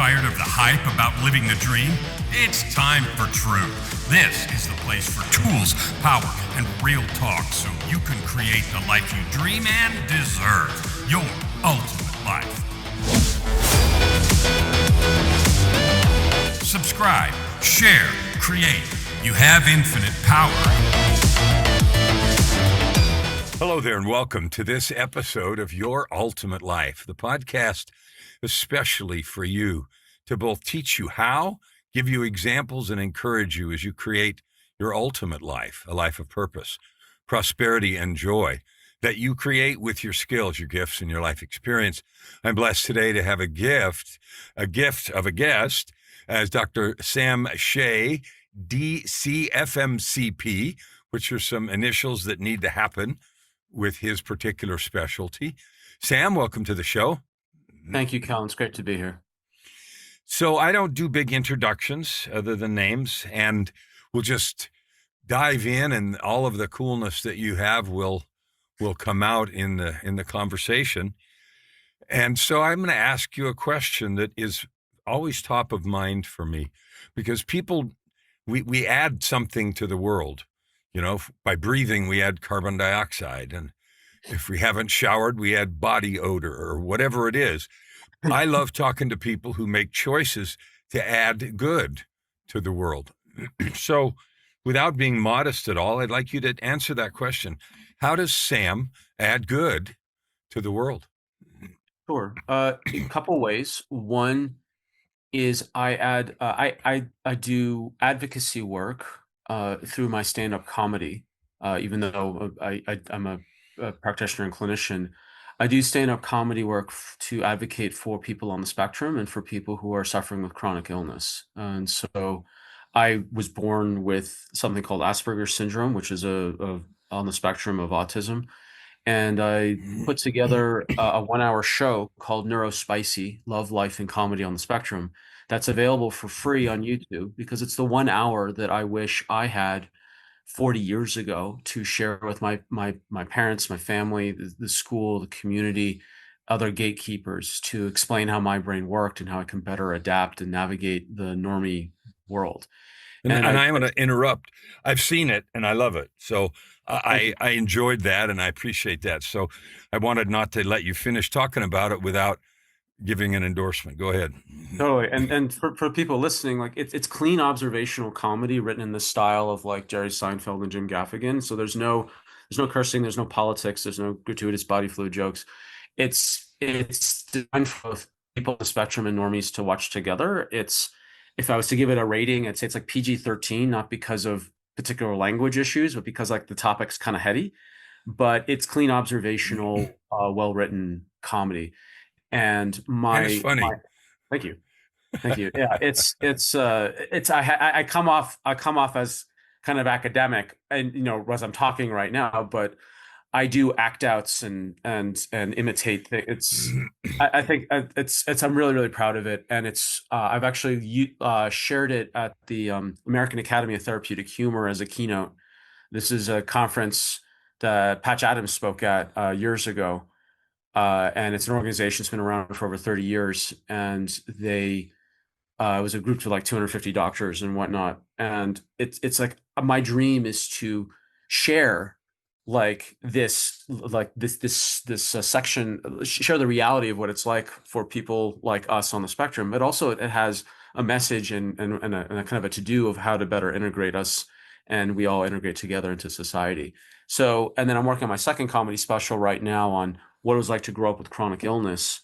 Tired of the hype about living the dream? It's time for truth. This is the place for tools, power, and real talk so you can create the life you dream and deserve. Your ultimate life. Subscribe, share, create. You have infinite power. Hello there and welcome to this episode of Your Ultimate Life, the podcast especially for you to both teach you how, give you examples, and encourage you as you create your ultimate life, a life of purpose, prosperity, and joy that you create with your skills, your gifts, and your life experience. I'm blessed today to have a gift of a guest as Dr. Sam Shay, DCFMCP, which are some initials that need to happen with his particular specialty. Sam, welcome to the show. Thank you, Kellan. It's great to be here. So I don't do big introductions other than names, and we'll just dive in, and all of the coolness that you have will come out in the conversation. And so I'm going to ask you a question that is always top of mind for me, because people, we add something to the world. You know, by breathing, we add carbon dioxide. And if we haven't showered, we add body odor or whatever it is. I love talking to people who make choices to add good to the world. So without being modest at all, I'd like you to answer that question. How does Sam add good to the world? Sure. A couple ways. One is I do advocacy work through my stand-up comedy. Even though I'm a practitioner and clinician, I do stand-up comedy work to advocate for people on the spectrum and for people who are suffering with chronic illness. And so I was born with something called Asperger's syndrome, which is on the spectrum of autism. And I put together a 1-hour show called Neurospicy, Love, Life, and Comedy on the Spectrum. That's available for free on YouTube because it's the 1 hour that I wish I had 40 years ago to share with my parents, my family, the school, the community, other gatekeepers, to explain how my brain worked and how I can better adapt and navigate the normie world. And I'm going to interrupt. I've seen it and I love it. So I enjoyed that and I appreciate that. So I wanted not to let you finish talking about it without giving an endorsement. Go ahead. Totally. And for people listening, like it's clean observational comedy written in the style of like Jerry Seinfeld and Jim Gaffigan. So there's no cursing, there's no politics, there's no gratuitous body fluid jokes. It's designed for both people on the spectrum and normies to watch together. If I was to give it a rating, I'd say it's like PG-13, not because of particular language issues, but because like the topic's kind of heady. But it's clean observational, well-written comedy. And it's funny. Thank you. Yeah, I come off as kind of academic, and as I'm talking right now, but I do act outs and imitate. I think I'm really, really proud of it, and I've actually shared it at the American Academy of Therapeutic Humor as a keynote. This is a conference that Patch Adams spoke at years ago. And it's an organization that's been around for over 30 years. And it was a group of like 250 doctors and whatnot. And it's like my dream is to share this section, share the reality of what it's like for people like us on the spectrum. But also it has a message and a kind of a to-do of how to better integrate us, and we all integrate together into society. So, and then I'm working on my second comedy special right now on what it was like to grow up with chronic illness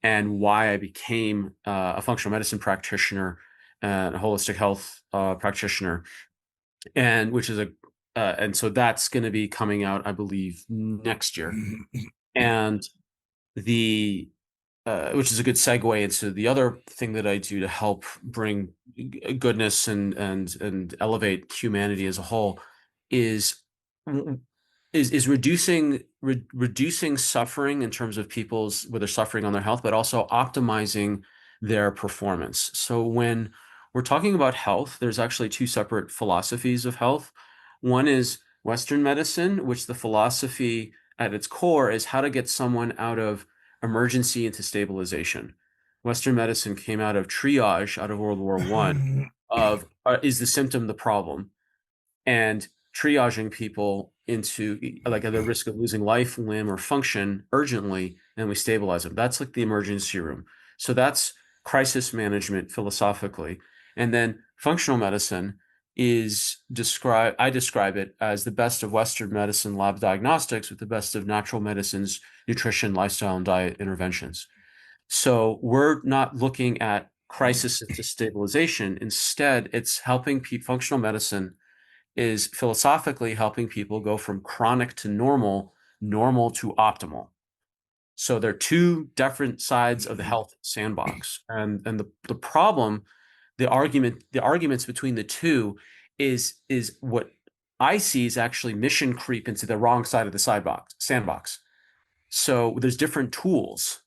and why I became a functional medicine practitioner and a holistic health practitioner, and so that's going to be coming out, I believe, next year. And which is a good segue into the other thing that I do to help bring goodness and elevate humanity as a whole is reducing suffering in terms of people's, whether suffering on their health, but also optimizing their performance. So when we're talking about health, there's actually two separate philosophies of health. One is Western medicine, which the philosophy at its core is how to get someone out of emergency into stabilization. Western medicine came out of triage out of World War One of is the symptom the problem? And triaging people into like at the risk of losing life, limb, or function urgently, and we stabilize them. That's like the emergency room. So that's crisis management philosophically. And then functional medicine I describe it as the best of Western medicine lab diagnostics with the best of natural medicine's nutrition, lifestyle, and diet interventions. So we're not looking at crisis to stabilization. Instead, it's helping functional medicine is philosophically helping people go from chronic to normal, normal to optimal. So they're two different sides of the health sandbox. And the problem, the arguments between the two is what I see is actually mission creep into the wrong side of the sandbox. So there's different tools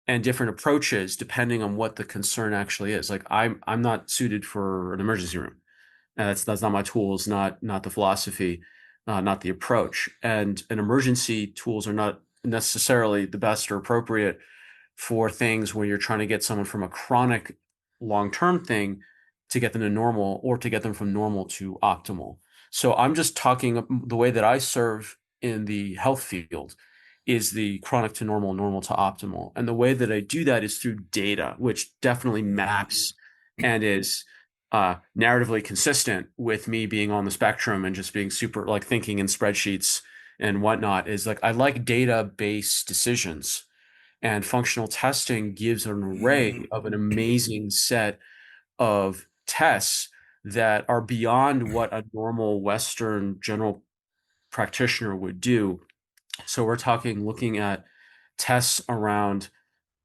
and different approaches depending on what the concern actually is. Like I'm not suited for an emergency room. And that's not my tools, not the philosophy, not the approach. And emergency tools are not necessarily the best or appropriate for things where you're trying to get someone from a chronic long-term thing to get them to normal or to get them from normal to optimal. So I'm just talking the way that I serve in the health field is the chronic to normal, normal to optimal. And the way that I do that is through data, which definitely maps and is narratively consistent with me being on the spectrum and just being super like thinking in spreadsheets and whatnot is like I like data-based decisions, and functional testing gives an array of an amazing set of tests that are beyond what a normal Western general practitioner would do. So we're talking looking at tests around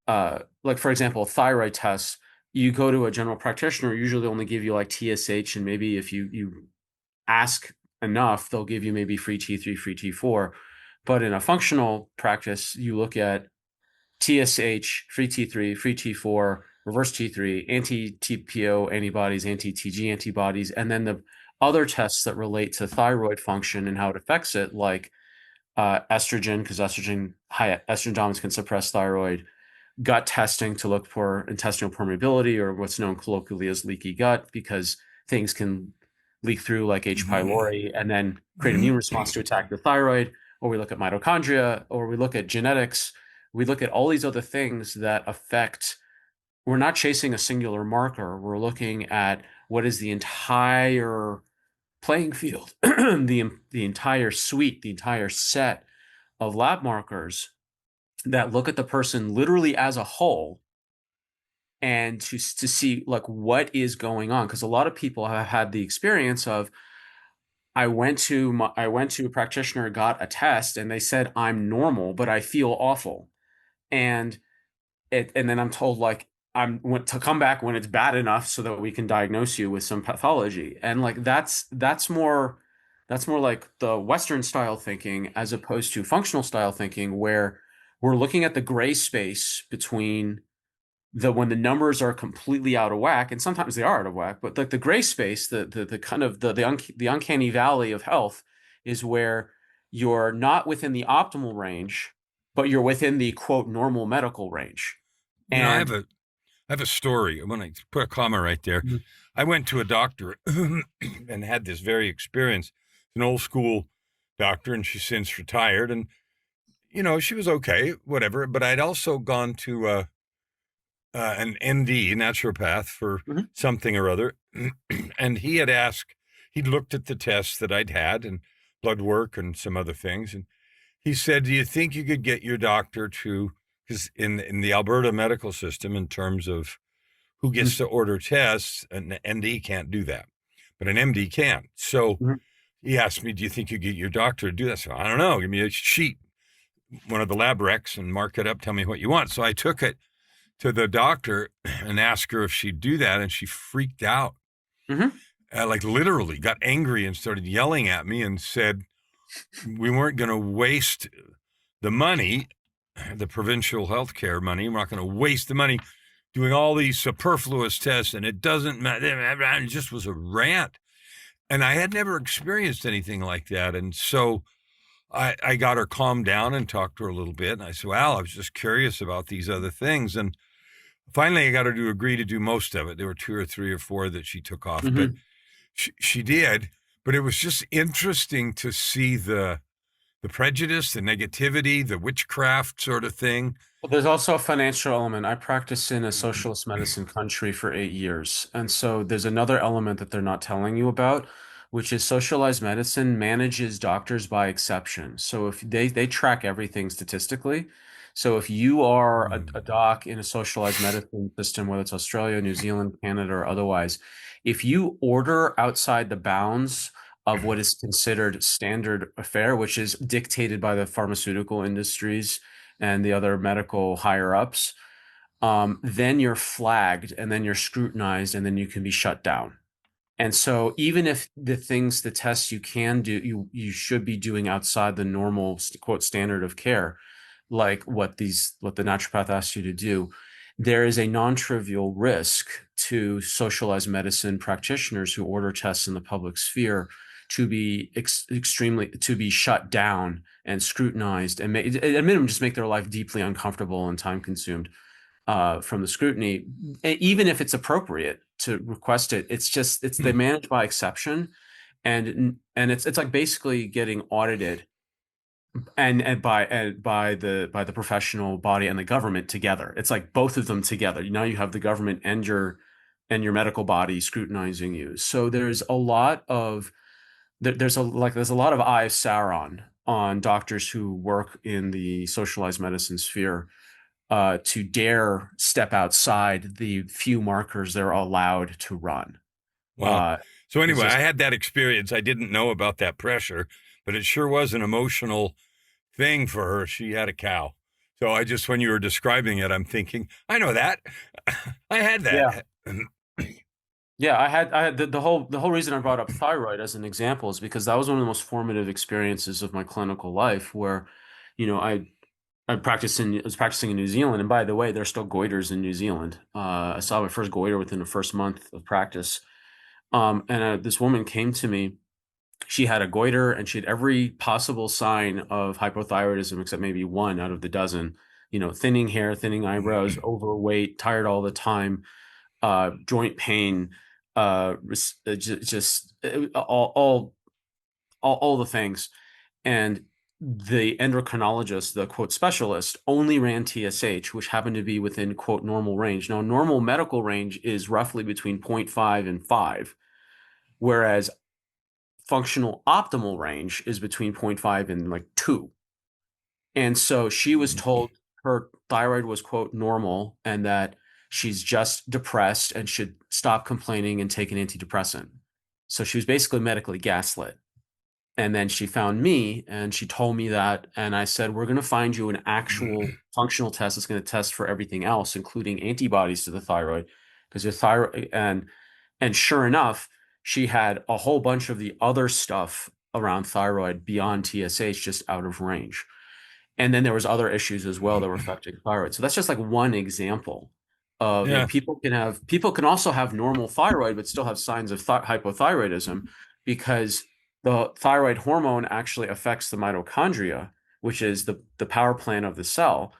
like for example, thyroid tests. You go to a general practitioner, usually they only give you like TSH, and maybe if you ask enough, they'll give you maybe free T3, free T4. But in a functional practice, you look at TSH, free T3, free T4, reverse T3, anti-TPO antibodies, anti-TG antibodies, and then the other tests that relate to thyroid function and how it affects it, like estrogen, because high estrogen dominance can suppress thyroid, gut testing to look for intestinal permeability or what's known colloquially as leaky gut, because things can leak through like H. pylori and then create an immune response to attack the thyroid. Or we look at mitochondria, or we look at genetics. We look at all these other things that affect. We're not chasing a singular marker. We're looking at what is the entire playing field, the entire suite, the entire set of lab markers that look at the person literally as a whole and to see like what is going on, because a lot of people have had the experience of I went to a practitioner, got a test, and they said I'm normal, but I feel awful, and then I'm told like I'm want to come back when it's bad enough so that we can diagnose you with some pathology, and like that's more like the Western style thinking as opposed to functional style thinking, where we're looking at the gray space between when the numbers are completely out of whack, and sometimes they are out of whack, but like the gray space, the kind of the uncanny valley of health is where you're not within the optimal range, but you're within the quote normal medical range. You know, And I have a story. I want to put a comma right there. Mhm. I went to a doctor and had this very experience, an old school doctor, and she's since retired. And, you know, she was okay, whatever. But I'd also gone to an ND, naturopath, for Mhm. something or other. And he'd looked at the tests that I'd had and blood work and some other things. And he said, do you think you could get your doctor to, because in the Alberta medical system, in terms of who gets Mhm. to order tests, an ND can't do that, but an MD can. So Mhm. he asked me, do you think you get your doctor to do that? So I don't know, give me a sheet, one of the lab recs, and mark it up, tell me what you want. So I took it to the doctor and asked her if she'd do that, and she freaked out. Mhm. Like literally got angry and started yelling at me and said we weren't going to waste the money, the provincial health care money. We're not going to waste the money doing all these superfluous tests, and it doesn't matter. It just was a rant. And I had never experienced anything like that. And so I got her calmed down and talked to her a little bit. And I said, well, I was just curious about these other things. And Finally, I got her to agree to do most of it. There were 2 or 3 or 4 that she took off, but Hmm. she did. But it was just interesting to see the prejudice, the negativity, the witchcraft sort of thing. But there's also a financial element. I practiced in a socialist medicine country for 8 years. And so there's another element that they're not telling you about, which is socialized medicine manages doctors by exception. So if they track everything statistically. So if you are a doc in a socialized medicine system, whether it's Australia, New Zealand, Canada, or otherwise, if you order outside the bounds of what is considered standard affair, which is dictated by the pharmaceutical industries and the other medical higher ups, then you're flagged and then you're scrutinized and then you can be shut down. And so even if the tests you can do, you should be doing outside the normal quote standard of care, like what the naturopath asks you to do, there is a non-trivial risk to socialized medicine practitioners who order tests in the public sphere to be extremely to be shut down and scrutinized and at minimum just make their life deeply uncomfortable and time consumed from the scrutiny, even if it's appropriate to request it. It's just they manage by exception, and it's like basically getting audited by the professional body and the government together. It's like both of them together. Now you have the government and your medical body scrutinizing you. So there's a lot of eye of Sauron on doctors who work in the socialized medicine sphere to dare step outside the few markers they're allowed to run. Wow. Uh, So it's anyway, I just had that experience. I didn't know about that pressure, but it sure was an emotional thing for her. She had a cow. So I just, when you were describing it, I'm thinking, I know that. I had yeah. that. Yeah, I had the whole reason I brought up thyroid as an example is because that was one of the most formative experiences of my clinical life where, you know, I was practicing in New Zealand, and by the way, there's still goiters in New Zealand. I saw my first goiter within the first month of practice. And this woman came to me. She had a goiter and she had every possible sign of hypothyroidism except maybe one out of the dozen. You know, thinning hair, thinning eyebrows, overweight, tired all the time, joint pain, just all the things. And the endocrinologist, the quote specialist, only ran TSH, which happened to be within quote normal range. Now, normal medical range is roughly between zero point 0.5 and 5, whereas functional optimal range is between zero point 0.5 and like 2. And so she was told her thyroid was quote normal and that she's just depressed and should stop complaining and take an antidepressant. So she was basically medically gaslit. And then she found me and she told me that. And I said, we're going to find you an actual functional test that's going to test for everything else, including antibodies to the thyroid, because your thyroid, and sure enough, she had a whole bunch of the other stuff around thyroid beyond TSH just out of range. And then there was other issues as well that were affecting thyroid. So that's just like one example of, Yeah. people can also have normal thyroid, but still have signs of hypothyroidism because the thyroid hormone actually affects the mitochondria, which is the power plant of the cell.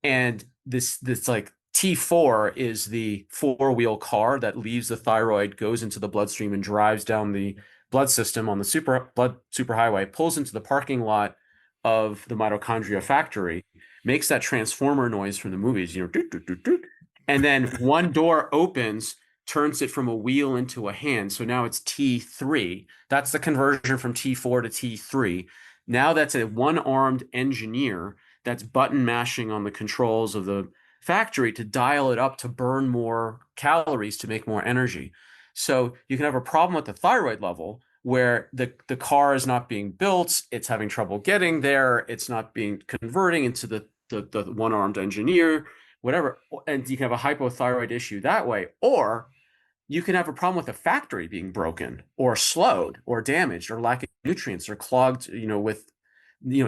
And this like T4 is the four-wheel car that leaves the thyroid, goes into the bloodstream and drives down the blood system on the superhighway, pulls into the parking lot of the mitochondria factory, makes that transformer noise from the movies, doot, doot, doot, doot, and then one door opens, turns it from a wheel into a hand. So now it's T3. That's the conversion from T4 to T3. Now that's a one-armed engineer that's button mashing on the controls of the factory to dial it up to burn more calories to make more energy. So you can have a problem at the thyroid level where the car is not being built, it's having trouble getting there, it's not being converting into the one-armed engineer, whatever. And you can have a hypothyroid issue that way. Or you can have a problem with the factory being broken or slowed or damaged or lacking nutrients or clogged, with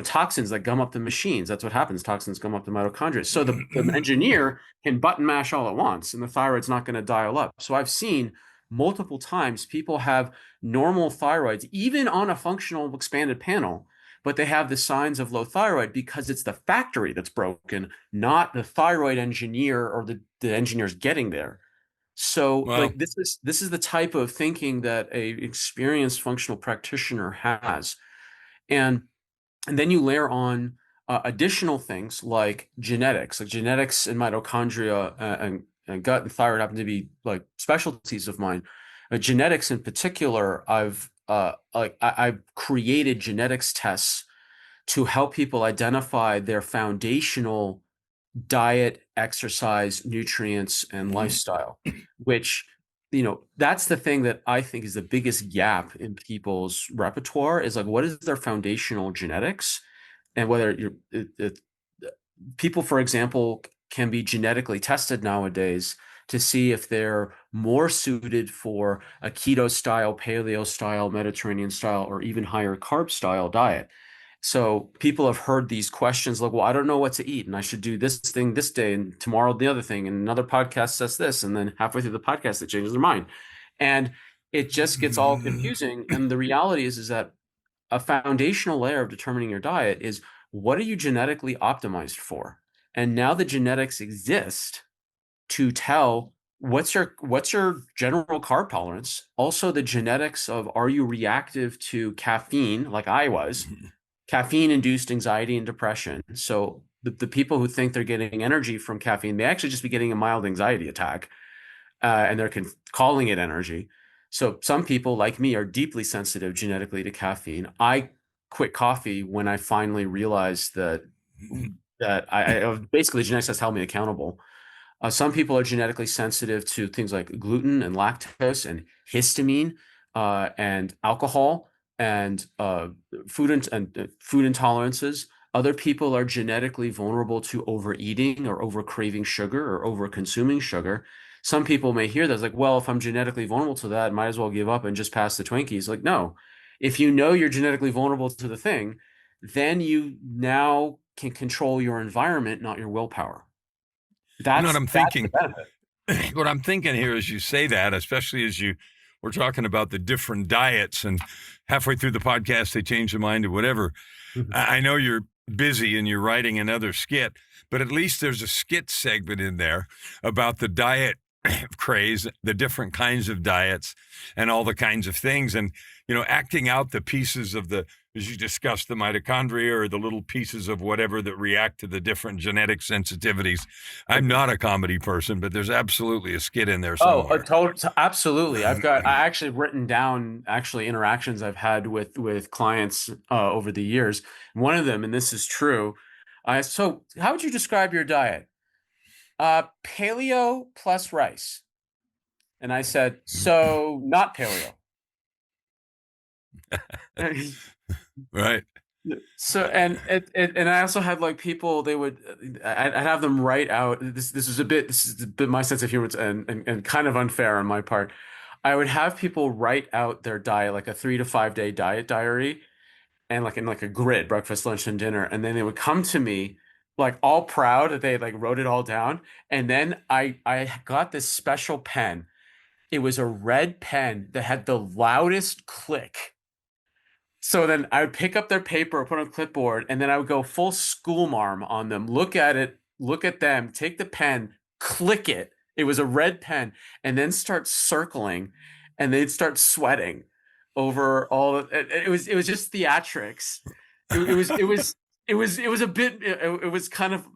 toxins that gum up the machines. That's what happens. Toxins gum up the mitochondria. So the engineer can button mash all at once, and the thyroid's not going to dial up. So I've seen multiple times people have normal thyroids, even on a functional expanded panel, but they have the signs of low thyroid because it's the factory that's broken, not the thyroid engineer or the engineers getting there. So Well, like this is the type of thinking that a experienced functional practitioner has. And and then you layer on additional things like genetics. Like genetics and mitochondria and gut and thyroid happen to be like specialties of mine. Genetics in particular, I've created genetics tests to help people identify their foundational diet, exercise, nutrients, and lifestyle, which, that's the thing that I think is the biggest gap in people's repertoire is like, what is their foundational genetics? And whether people, for example, can be genetically tested nowadays to see if they're more suited for a keto style, paleo style, Mediterranean style, or even higher carb style diet. So people have heard these questions like, well, I don't know what to eat, and I should do this thing this day, and tomorrow the other thing, and another podcast says this, and then halfway through the podcast, it changes their mind. And it just gets all confusing. And the reality is that a foundational layer of determining your diet is what are you genetically optimized for? And now the genetics exist to tell what's your general carb tolerance. Also, the genetics of are you reactive to caffeine, like I was, caffeine induced anxiety and depression. So the people who think they're getting energy from caffeine, they actually just be getting a mild anxiety attack, and they're calling it energy. So some people like me are deeply sensitive genetically to caffeine. I quit coffee when I finally realized that I basically genetics has held me accountable. Some people are genetically sensitive to things like gluten and lactose and histamine, and alcohol and food intolerances. Other people are genetically vulnerable to overeating or over craving sugar or over consuming sugar. Some people may hear that, like, well, if I'm genetically vulnerable to that, I might as well give up and just pass the Twinkies. Like, no, if you know you're genetically vulnerable to the thing, then you now can control your environment, not your willpower. what I'm That's the thinking? benefit. What I'm thinking here as you say that, especially as you were talking about the different diets, and halfway through the podcast they change their mind or whatever. I know you're busy and you're writing another skit, but at least there's a skit segment in there about the diet craze, the different kinds of diets, and all the kinds of things, and acting out the pieces of the, as you discussed, the mitochondria or the little pieces of whatever that react to the different genetic sensitivities. I'm not a comedy person, but there's absolutely a skit in there Oh, somewhere. absolutely. I actually have written down actually interactions I've had with clients over the years. One of them, and this is true. So how would you describe your diet? Paleo plus rice. And I said, so not paleo. Right. So and I also had like people they would I'd have them write out this is a bit my sense of humor and kind of unfair on my part. I would have people write out their diet like a 3 to 5 day diet diary and like in like a grid, breakfast, lunch, and dinner, and then they would come to me like all proud that they like wrote it all down. And then I got this special pen. It was a red pen that had the loudest click. So then I would pick up their paper, put on a clipboard, and then I would go full school marm on them, look at it, look at them, take the pen, click it. It was a red pen, and then start circling, and they'd start sweating over all of it. It was just theatrics. It was a bit it was kind of,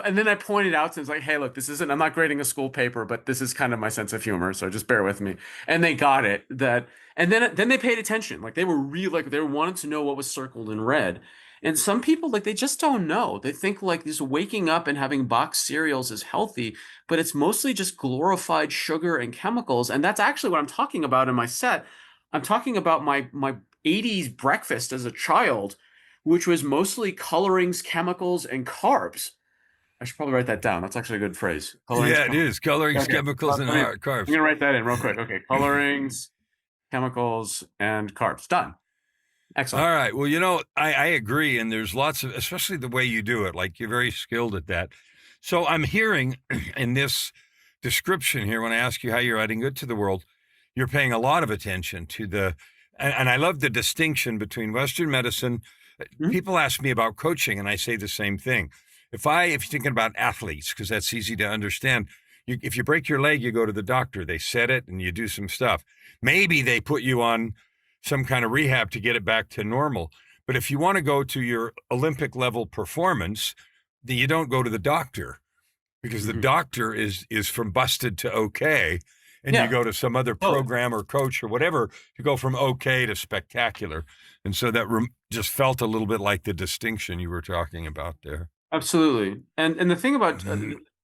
and then I pointed out to them, like, hey, look, this isn't, I'm not grading a school paper, but this is kind of my sense of humor, so just bear with me. And they got it that, and then they paid attention. Like they were real, like they wanted to know what was circled in red. And some people, like, they just don't know. They think like this waking up and having boxed cereals is healthy, but it's mostly just glorified sugar and chemicals. And that's actually what I'm talking about in my set. I'm talking about my 80s breakfast as a child, which was mostly colorings, chemicals, and carbs. I should probably write that down. That's actually a good phrase. Colorings. Yeah, it is. Colorings, Okay. chemicals, and I'm carbs. gonna write that in real quick. Okay. Colorings, chemicals, and carbs. Done. Excellent. All right. Well, I agree. And there's lots of, especially the way you do it, like you're very skilled at that. So I'm hearing in this description here, when I ask you how you're adding good to the world, you're paying a lot of attention to and I love the distinction between Western medicine. Mhm. People ask me about coaching, and I say the same thing. If you're thinking about athletes, because that's easy to understand, if you break your leg, you go to the doctor. They set it and you do some stuff. Maybe they put you on some kind of rehab to get it back to normal. But if you want to go to your Olympic level performance, then you don't go to the doctor, because the Hmm. doctor is from busted to okay, and you Yeah. go to some other Oh, program or coach or whatever to go from okay to spectacular. And so that just felt a little bit like the distinction you were talking about there. absolutely. And Mhm.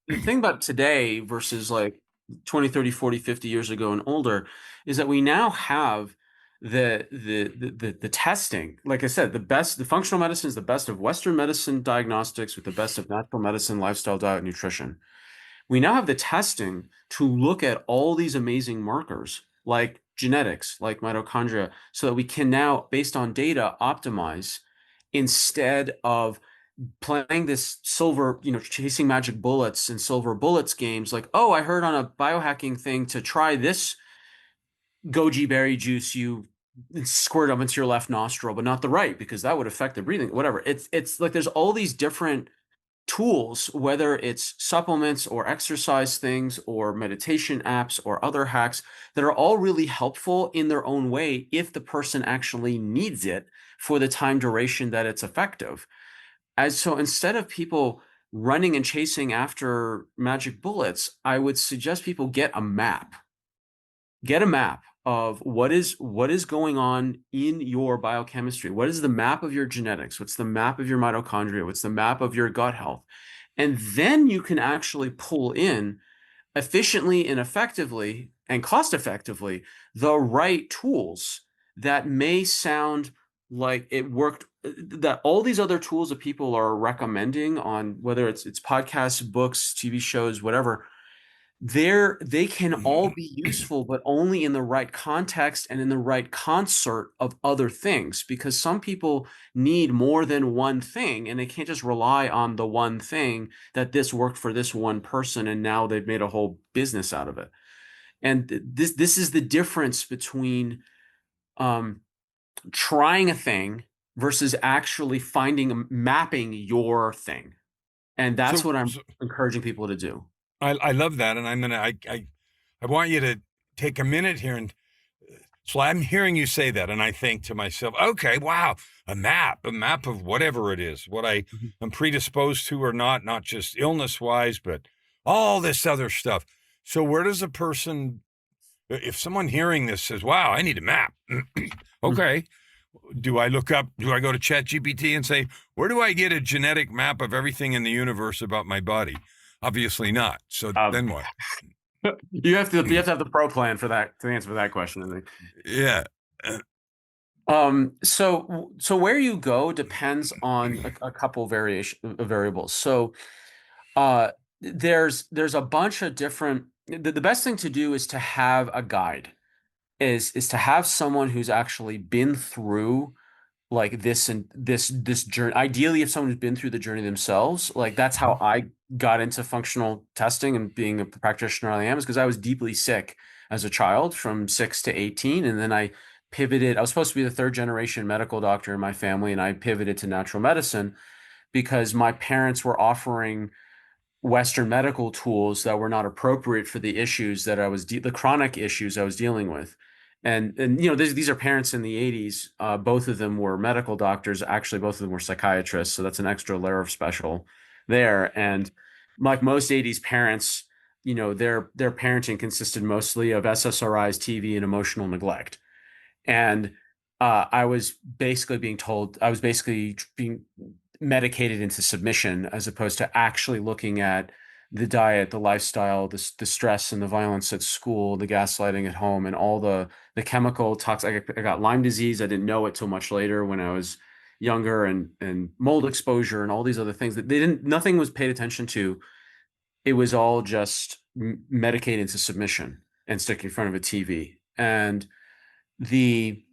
the thing about today versus like 20, 30, 40, 50 years ago and older is that we now have the testing. Like I said, the functional medicine is the best of Western medicine diagnostics with the best of natural medicine, lifestyle, diet, nutrition. We now have the testing to look at all these amazing markers like genetics, like mitochondria, so that we can now, based on data, optimize instead of playing this silver, chasing magic bullets and silver bullets games. Like, oh, I heard on a biohacking thing to try this goji berry juice you squirt up into your left nostril, but not the right because that would affect the breathing. Whatever. It's like there's all these different tools, whether it's supplements or exercise things or meditation apps or other hacks that are all really helpful in their own way if the person actually needs it for the time duration that it's effective. As so instead of people running and chasing after magic bullets, I would suggest people get a map of what is going on in your biochemistry. What is the map of your genetics? What's the map of your mitochondria? What's the map of your gut health? And then you can actually pull in efficiently and effectively and cost effectively the right tools that may sound like it worked, that all these other tools that people are recommending on whether it's podcasts, books, TV shows, whatever, they can all be useful, but only in the right context and in the right concert of other things, because some people need more than one thing and they can't just rely on the one thing that this worked for this one person and now they've made a whole business out of it. And this is the difference between um, trying a thing versus actually mapping your thing. And that's So, what I'm so encouraging people to do. I love that, and I want you to take a minute here. And so I'm hearing you say that, and I think to myself, okay, wow, a map of whatever it is, what I Mhm. am predisposed to or not just illness wise, but all this other stuff. So where does a person, if someone hearing this says, wow, I need a map, okay, do I go to ChatGPT and say, where do I get a genetic map of everything in the universe about my body? Obviously not. So Um, then what? you have to have the pro plan for that to answer that question, I think. Yeah. Uh, So where you go depends on a couple variables. So there's a bunch of different. The best thing to do is to have a guide. Is to have someone who's actually been through like this journey. Ideally, if someone who's been through the journey themselves, like that's how I got into functional testing and being a practitioner I am, is because I was deeply sick as a child from 6 to 18, and then I pivoted. I was supposed to be the third generation medical doctor in my family, and I pivoted to natural medicine because my parents were offering Western medical tools that were not appropriate for the issues that the chronic issues I was dealing with. And these are parents in the 80s. Both of them were medical doctors. Actually, both of them were psychiatrists. So that's an extra layer of special there. And like most 80s parents, their parenting consisted mostly of SSRIs, TV, and emotional neglect. And I was basically being medicated into submission as opposed to actually looking at the diet, the lifestyle, the stress and the violence at school, the gaslighting at home, and all the chemical toxic. I got Lyme disease. I didn't know it till much later when I was younger, and mold exposure and all these other things that nothing was paid attention to. It was all just medicated into submission and stick in front of a TV. And the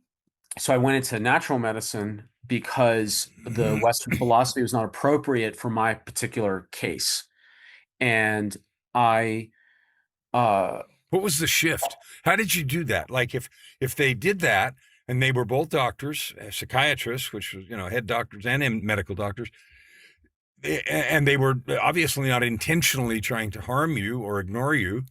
so I went into natural medicine because the Western philosophy was not appropriate for my particular case. And I, uh, what was the shift? How did you do that? Like if they did that and they were both doctors, psychiatrists, which was, head doctors and medical doctors, and they were obviously not intentionally trying to harm you or ignore you,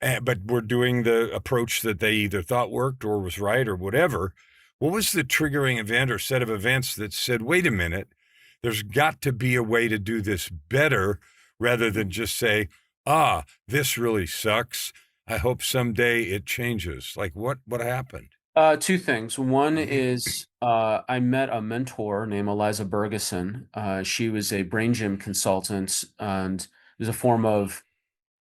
but were doing the approach that they either thought worked or was right or whatever. What was the triggering event or set of events that said, wait a minute, there's got to be a way to do this better rather than just say, ah, this really sucks. I hope someday it changes. Like what happened? Two things. One is I met a mentor named Eliza Bergeson. She was a brain gym consultant, and it was a form of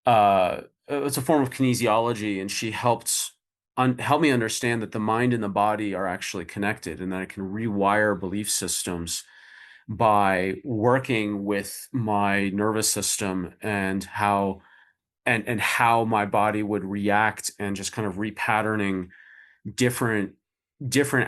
it's a form of kinesiology, and she helped me understand that the mind and the body are actually connected, and that I can rewire belief systems by working with my nervous system and how my body would react, and just kind of repatterning different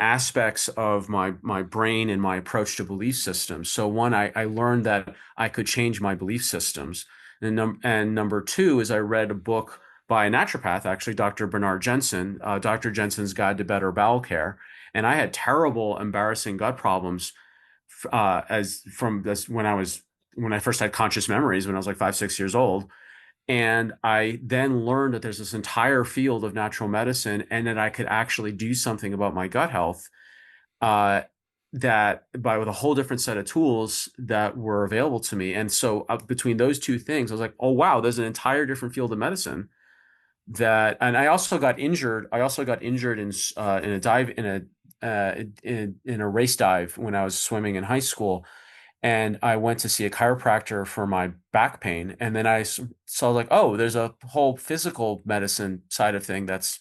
aspects of my brain and my approach to belief systems. So one, I learned that I could change my belief systems. And number two is I read a book by a naturopath, actually, Dr. Bernard Jensen, Dr. Jensen's Guide to Better Bowel Care. And I had terrible, embarrassing gut problems as from this when I first had conscious memories when I was like 5, 6 years old. And I then learned that there's this entire field of natural medicine, and that I could actually do something about my gut health, uh, that by with a whole different set of tools that were available to me. And so between those two things, I was like, oh wow, there's an entire different field of medicine that. And I also got injured. I also got injured in a dive in a race dive when I was swimming in high school, and I went to see a chiropractor for my back pain. And then I saw like, oh, there's a whole physical medicine side of thing that's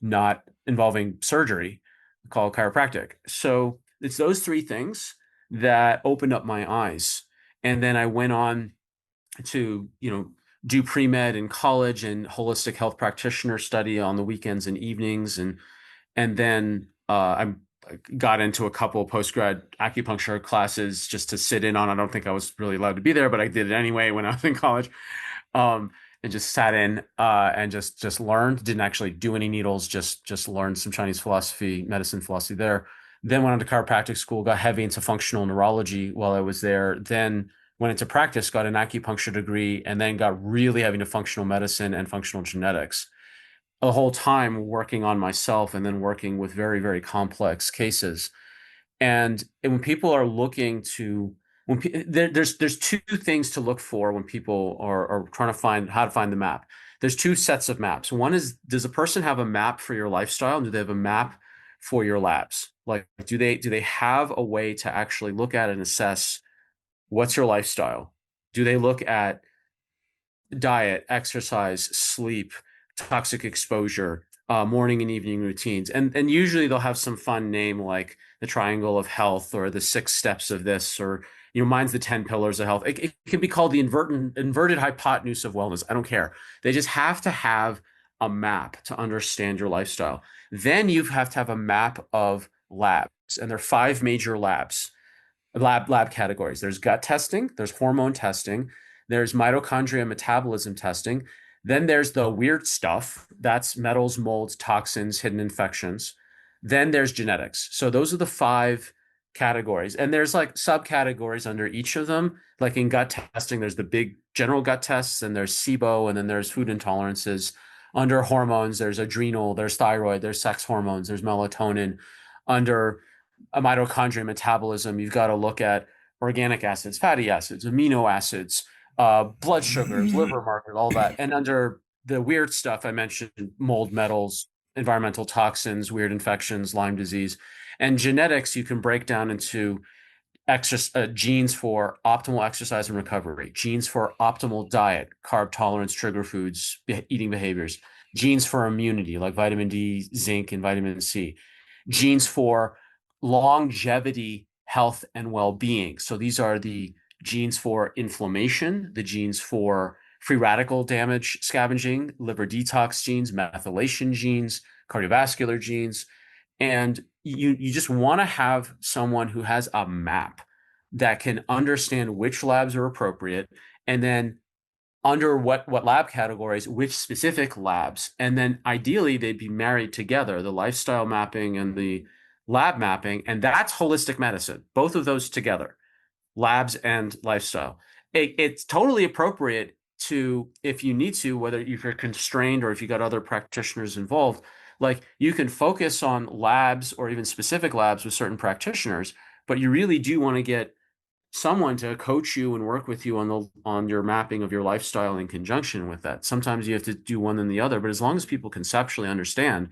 not involving surgery called chiropractic. So it's those three things that opened up my eyes. And then I went on to, do pre-med in college and holistic health practitioner study on the weekends and evenings. And then I got into a couple of post-grad acupuncture classes just to sit in on. I don't think I was really allowed to be there, but I did it anyway when I was in college. And just sat in and just learned. Didn't actually do any needles. Just learned some Chinese philosophy, medicine philosophy there. Then went on to chiropractic school. Got heavy into functional neurology while I was there. Then went into practice. Got an acupuncture degree, and then got really heavy into functional medicine and functional genetics. The whole time working on myself, and then working with very, very complex cases. And when people are looking to, there's two things to look for when people are trying to find how to find the map. There's two sets of maps. One is, does a person have a map for your lifestyle, and do they have a map for your labs? Like, do they have a way to actually look at and assess what's your lifestyle? Do they look at diet, exercise, sleep, toxic exposure, morning and evening routines? And usually they'll have some fun name like the triangle of health, or the 6 steps of this, or mine's the 10 pillars of health. It can be called the inverted hypotenuse of wellness. I don't care. They just have to have a map to understand your lifestyle. Then you have to have a map of labs, and there are 5 major lab categories. There's gut testing, there's hormone testing, there's mitochondria metabolism testing. Then there's the weird stuff. That's metals, molds, toxins, hidden infections. Then there's genetics. So those are the 5 categories. And there's like subcategories under each of them. Like in gut testing, there's the big general gut tests, and there's SIBO, and then there's food intolerances. Under hormones, there's adrenal, there's thyroid, there's sex hormones, there's melatonin. Under a mitochondria metabolism, you've got to look at organic acids, fatty acids, amino acids, blood sugars, liver markers, all that. And under the weird stuff, I mentioned mold, metals, environmental toxins, weird infections, Lyme disease. And genetics, you can break down into genes for optimal exercise and recovery, genes for optimal diet, carb tolerance, trigger foods, eating behaviors, genes for immunity, like vitamin D, zinc, and vitamin C, genes for longevity, health, and well-being. So these are the genes for inflammation, the genes for free radical damage scavenging, liver detox genes, methylation genes, cardiovascular genes. And you just want to have someone who has a map that can understand which labs are appropriate, and then under what lab categories, which specific labs. And then ideally they'd be married together, the lifestyle mapping and the lab mapping. And that's holistic medicine, both of those together. labs and lifestyle. It's totally appropriate to, if you need to, whether you're constrained or if you got other practitioners involved, like you can focus on labs or even specific labs with certain practitioners, but you really do want to get someone to coach you and work with you on your mapping of your lifestyle in conjunction with that. Sometimes you have to do one than the other, but as long as people conceptually understand,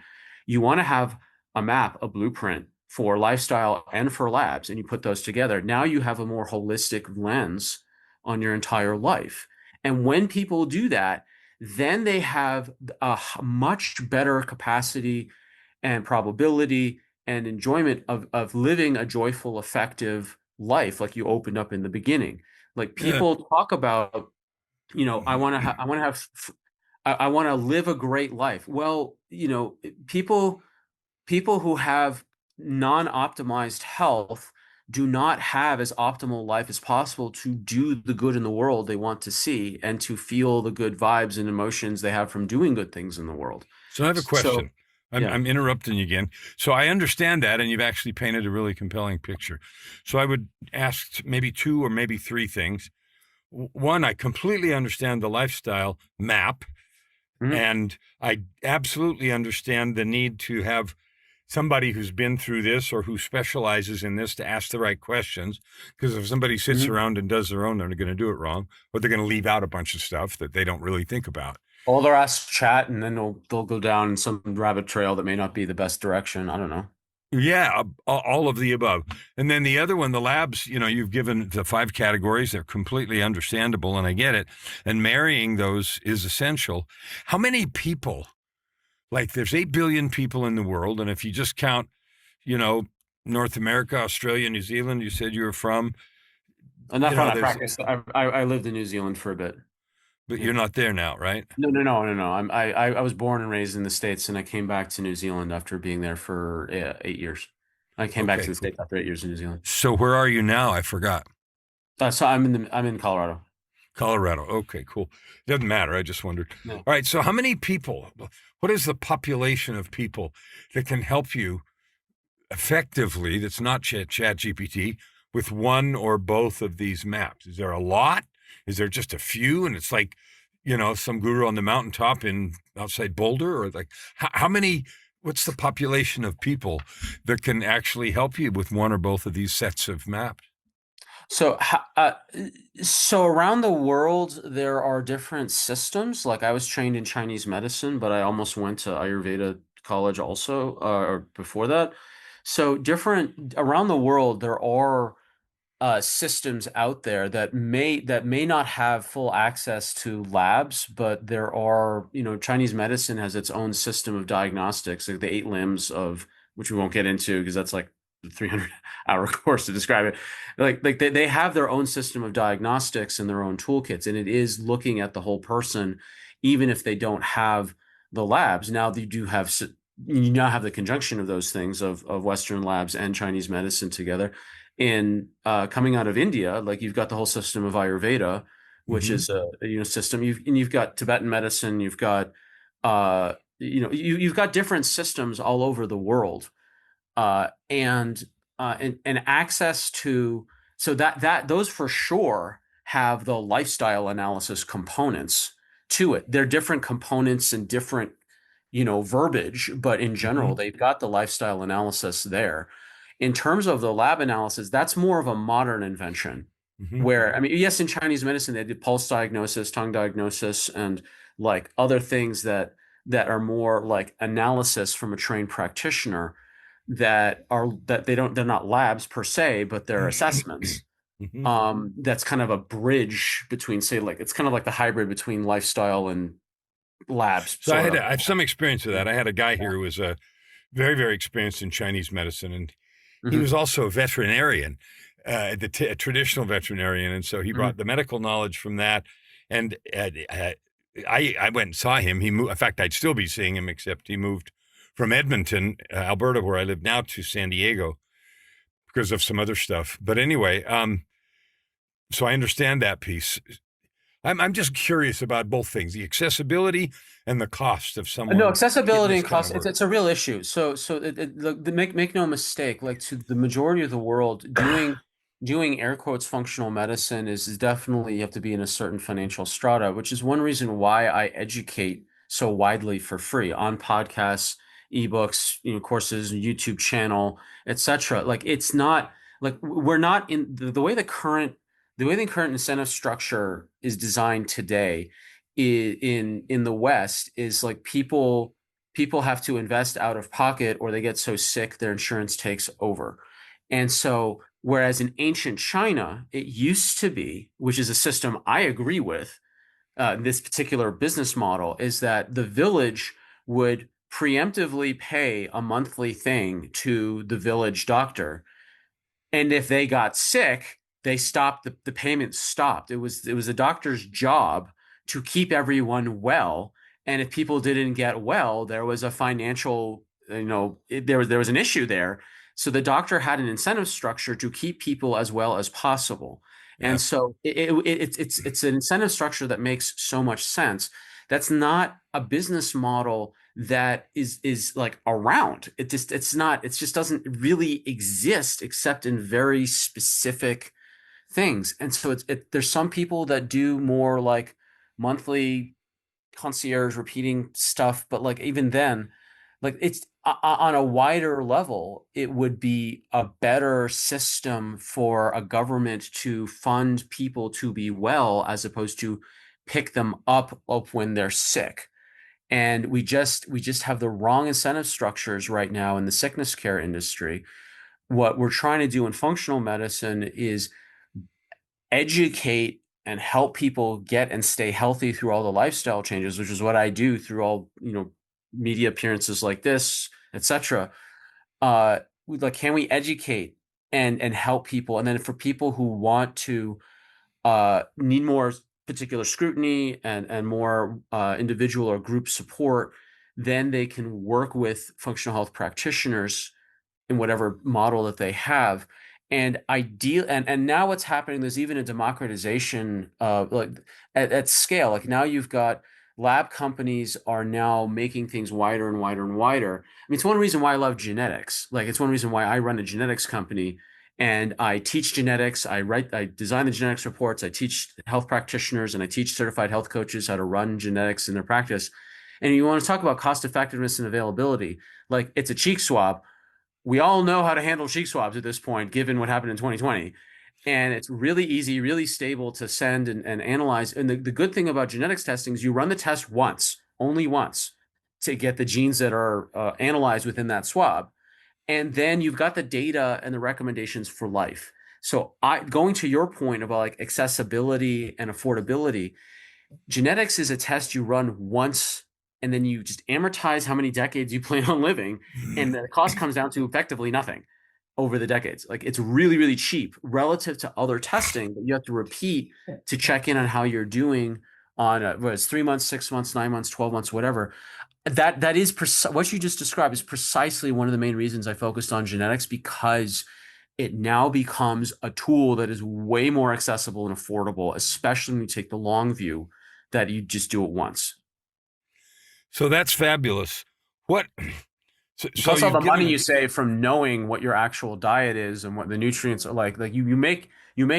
you want to have a map, a blueprint for lifestyle and for labs, and you put those together. Now you have a more holistic lens on your entire life. And when people do that, then they have a much better capacity and probability and enjoyment of living a joyful, effective life, like you opened up in the beginning. Like Yeah. people talk about, I want to live a great life. Well, people who have non-optimized health do not have as optimal life as possible to do the good in the world they want to see and to feel the good vibes and emotions they have from doing good things in the world. So I have a So, question. I'm, yeah. I'm interrupting you again. So I understand that, and you've actually painted a really compelling picture. So I would ask maybe two or maybe three things. One, I completely understand the lifestyle map, Mhm. and I absolutely understand the need to have somebody who's been through this or who specializes in this to ask the right questions. Because if somebody sits Mhm. around and does their own, they're going to do it wrong, or they're going to leave out a bunch of stuff that they don't really think about. All their ass chat, and then they'll go down some rabbit trail that may not be the best direction. I don't know. Yeah, all of the above. And then the other one, the labs, you've given the five categories. They're completely understandable, and I get it. And marrying those is essential. How many people, like there's 8 billion people in the world, and if you just count, you know, North America, Australia, New Zealand, you said you were from, And that's when I there's, practiced. I lived in New Zealand for a bit. but Yeah. you're not there now, right? No. I was born and raised in the States, and I came back to New Zealand after being there for 8 years. I came back to Okay, the cool. States after 8 years in New Zealand. So where are you now? I forgot. So I'm in Colorado. Colorado. Okay, cool. Doesn't matter. I just wondered. No. All right. So how many people, what is the population of people that can help you effectively, that's not chat GPT, with one or both of these maps? Is there a lot? Is there just a few? And it's like, some guru on the mountaintop in outside Boulder, or like how many, what's the population of people that can actually help you with one or both of these sets of maps? So, so around the world, there are different systems. Like I was trained in Chinese medicine, but I almost went to Ayurveda college also, or before that. So different around the world, there are systems out there that may not have full access to labs, but there are, Chinese medicine has its own system of diagnostics, like the eight limbs of which we won't get into because that's like the 300-hour course to describe it. Like they have their own system of diagnostics and their own toolkits, and it is looking at the whole person, even if they don't have the labs. Now they do have you now have the conjunction of those things of Western labs and Chinese medicine together in coming out of India, like you've got the whole system of Ayurveda, which Mm-hmm. is a system. You've got Tibetan medicine. You've got you've got different systems all over the world, and access to, so that those for sure have the lifestyle analysis components to it. They're different components and different verbiage, but in Mm-hmm. general, they've got the lifestyle analysis there. In terms of the lab analysis, that's more of a modern invention. Mm-hmm. Where, I mean, yes, in Chinese medicine, they did pulse diagnosis, tongue diagnosis, and like other things that are more like analysis from a trained practitioner they're not labs per se, but they're assessments. Mm-hmm. That's kind of a bridge between, say, like it's kind of like the hybrid between lifestyle and labs, So sort of. I have some experience with Yeah. that. I had a guy here who was very, very experienced in Chinese medicine, and he was Hmm. also a veterinarian, a traditional veterinarian, and so he Hmm. brought the medical knowledge from that. And I went and saw him. He moved. In fact, I'd still be seeing him, except he moved from Edmonton, Alberta, where I live now, to San Diego because of some other stuff. But anyway, so I understand that piece. I'm just curious about both things: the accessibility and the cost of No, someone getting accessibility this and kind of cost, work. it's a real issue. So make no mistake, like to the majority of the world, doing doing air quotes functional medicine is definitely you have to be in a certain financial strata, which is one reason why I educate so widely for free on podcasts, ebooks, courses, YouTube channel, etc. Like it's not like we're not in the way the current incentive structure is designed today in the West is like people have to invest out of pocket or they get so sick their insurance takes over. And so, whereas in ancient China, it used to be, which is a system I agree with, this particular business model, is that the village would preemptively pay a monthly thing to the village doctor, and if they got sick, they stopped the payment stopped. It was the doctor's job to keep everyone well. And if people didn't get well, there was a financial, there was an issue there. So the doctor had an incentive structure to keep people as well as possible. Yeah. And so it's an incentive structure that makes so much sense. That's not a business model that is like around. It just doesn't really exist except in very specific things. And so there's some people that do more like monthly concierge repeating stuff, but like even then, like it's on a wider level, it would be a better system for a government to fund people to be well as opposed to pick them up when they're sick. And we just have the wrong incentive structures right now in the sickness care industry. What we're trying to do in functional medicine is educate and help people get and stay healthy through all the lifestyle changes, which is what I do through all, media appearances like this, etc. Like, can we educate and help people? And then for people who want to need more particular scrutiny and more individual or group support, then they can work with functional health practitioners in whatever model that they have. And now what's happening, there's even a democratization like at scale. Like now you've got lab companies are now making things wider and wider and wider. I mean, it's one reason why I love genetics. Like it's one reason why I run a genetics company and I teach genetics. I design the genetics reports. I teach health practitioners and I teach certified health coaches how to run genetics in their practice. And you want to talk about cost effectiveness and availability, like it's a cheek swab. We all know how to handle cheek swabs at this point, given what happened in 2020. And it's really easy, really stable to send and analyze. And the good thing about genetics testing is you run the test once, only once, to get the genes that are analyzed within that swab. And then you've got the data and the recommendations for life. So going to your point about like accessibility and affordability, genetics is a test you run once and then you just amortize how many decades you plan on living, and the cost comes down to effectively nothing over the decades. Like it's really, really cheap relative to other testing that you have to repeat to check in on how you're doing on what is 3 months, 6 months, 9 months, 12 months, whatever. That is what you just described is precisely one of the main reasons I focused on genetics, because it now becomes a tool that is way more accessible and affordable, especially when you take the long view that you just do it once. So that's fabulous. What? So Plus all you've the money given. you save from knowing what your actual diet is and what the nutrients are like. Like you make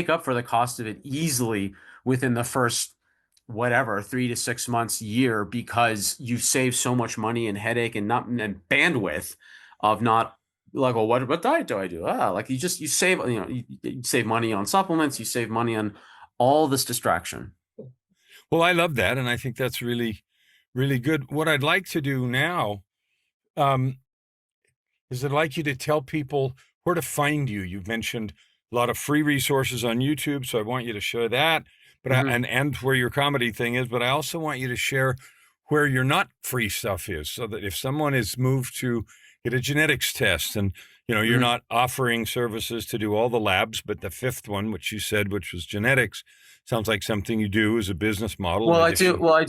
up for the cost of it easily within the first whatever 3 to 6 months, year, because you save so much money and headache and not and bandwidth of not like, well, what diet do I do? Like you save, you save money on supplements, you save money on all this distraction. Well, I love that, and I think that's really, really good. What I'd like to do now um, is I'd like you to tell people where to find you. You've mentioned a lot of free resources on YouTube, so I want you to share that. But Mhm. and where your comedy thing is, but I also want you to share where your not free stuff is, so that if someone is moved to get a genetics test, and you're Mhm. not offering services to do all the labs, but the fifth one, which you said, which was genetics, sounds like something you do as a business model in Well, I do. addition. Well, I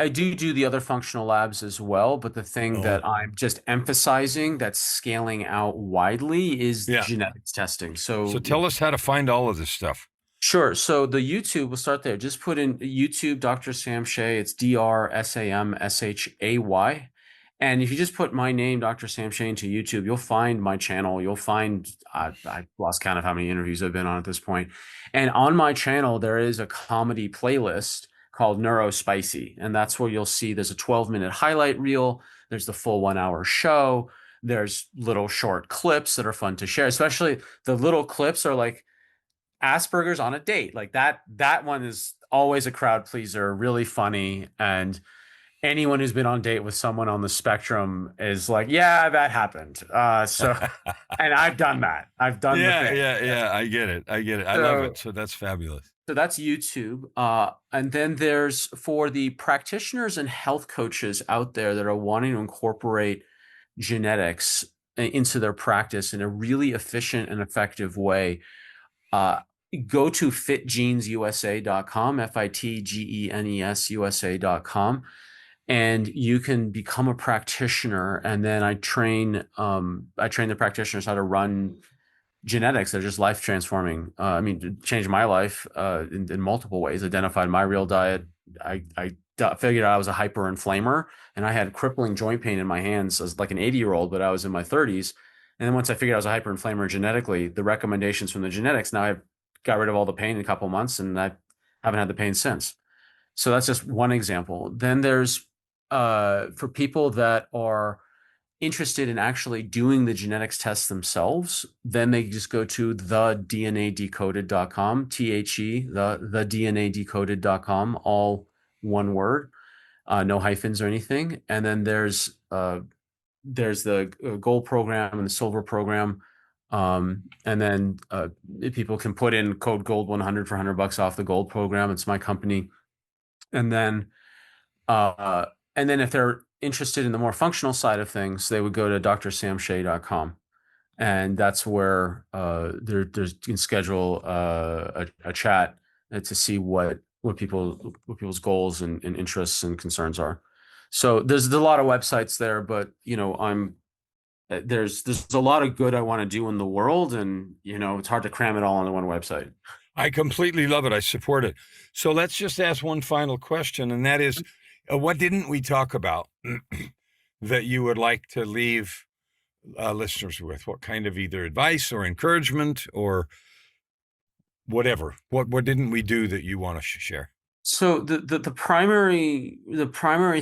do the other functional labs as well. But the thing Oh, that I'm just emphasizing that's scaling out widely is yeah. genetics testing. So So, tell us how to find all of this stuff. sure. So the YouTube, we'll start there. Just put in YouTube, Dr. Sam Shay. It's DrSamShay. And if you just put my name, Dr. Sam Shay, into YouTube, you'll find my channel. You'll find, I've lost count of how many interviews I've been on at this point. And on my channel, there is a comedy playlist called Neurospicy. And that's where you'll see there's a 12-minute highlight reel. There's the full 1 hour show. There's little short clips that are fun to share, especially the little clips are like Asperger's on a date. Like that one is always a crowd pleaser, really funny. And anyone who's been on date with someone on the spectrum is like, yeah, that happened. And I've done that. I've done the Yeah, thing. yeah. I get it. I love it. So that's fabulous. So that's YouTube. And then there's for the practitioners and health coaches out there that are wanting to incorporate genetics into their practice in a really efficient and effective way. Go to fitgenesusa.com, FITGENES USA.com, and you can become a practitioner. And then I train the practitioners how to run genetics. They're just life transforming. I mean, it changed my life in multiple ways. Identified my real diet. I figured out I was a hyperinflamer, and I had crippling joint pain in my hands as like an 80-year-old, but I was in my 30s. And then once I figured I was a hyperinflamer genetically, the recommendations from the genetics, now I've got rid of all the pain in a couple of months, and I haven't had the pain since. So that's just one example. Then there's for people that are interested in actually doing the genetics tests themselves, then they just go to thednadecoded.com, thednadecoded.com, all one word, no hyphens or anything. And then there's the gold program and the silver program. And then people can put in code gold 100 for $100 off the gold program. It's my company. And then if they're interested in the more functional side of things, they would go to drsamshay.com. And that's where you can schedule a chat to see what people's goals and interests and concerns are. So there's a lot of websites there, but there's a lot of good I want to do in the world, and it's hard to cram it all onto one website. I completely love it. I support it. So let's just ask one final question, and that is, what didn't we talk about that you would like to leave listeners with? What kind of either advice or encouragement or whatever? What didn't we do that you want to share? So the primary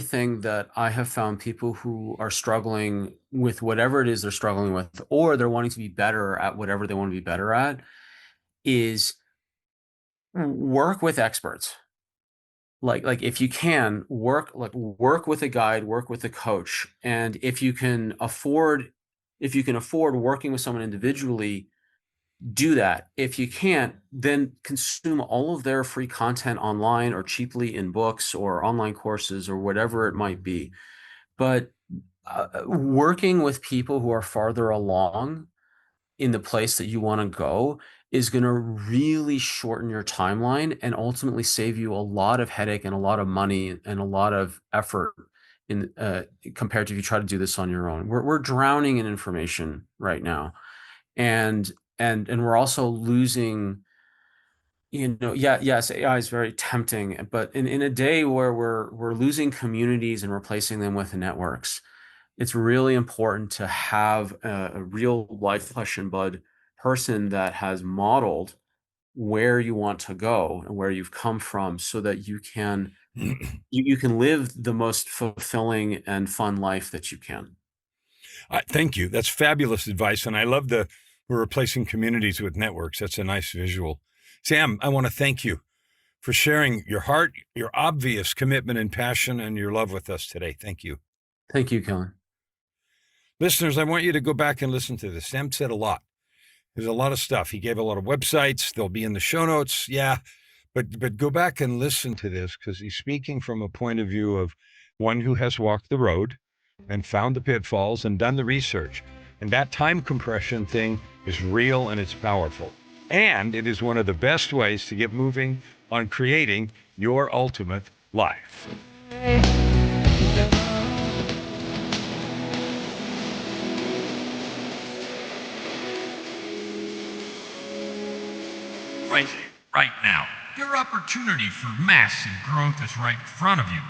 thing that I have found people who are struggling with whatever it is they're struggling with, or they're wanting to be better at whatever they want to be better at, is work with experts. Like if you can work with a guide, work with a coach, and if you can afford working with someone individually, do that. If you can't, then consume all of their free content online or cheaply in books or online courses or whatever it might be. But working with people who are farther along in the place that you want to go is going to really shorten your timeline and ultimately save you a lot of headache and a lot of money and a lot of effort in compared to if you try to do this on your own. We're drowning in information right now, and we're also losing. Yes, AI is very tempting, but in a day where we're losing communities and replacing them with networks, it's really important to have a real life flesh and blood person that has modeled where you want to go and where you've come from, so that you can live the most fulfilling and fun life that you can. Thank you. That's fabulous advice, and I love we're replacing communities with networks. That's a nice visual. Sam, I want to thank you for sharing your heart, your obvious commitment and passion, and your love with us today. Thank you. Thank you, Kellan. Listeners, I want you to go back and listen to this. Sam said a lot. There's a lot of stuff. He gave a lot of websites. They'll be in the show notes. Yeah. But go back and listen to this, because he's speaking from a point of view of one who has walked the road and found the pitfalls and done the research. And that time compression thing is real and it's powerful. And it is one of the best ways to get moving on creating your ultimate life. Right now, your opportunity for massive growth is right in front of you.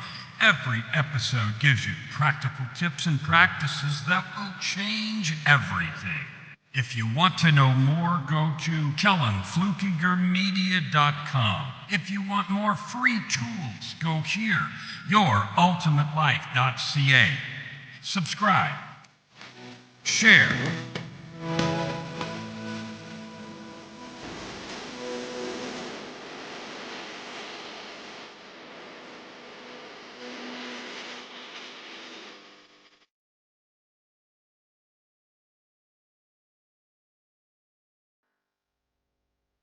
Every episode gives you practical tips and practices that will change everything. If you want to know more, go to KellanFluckigerMedia.com. If you want more free tools, go here, YourUltimateLife.ca. Subscribe, share,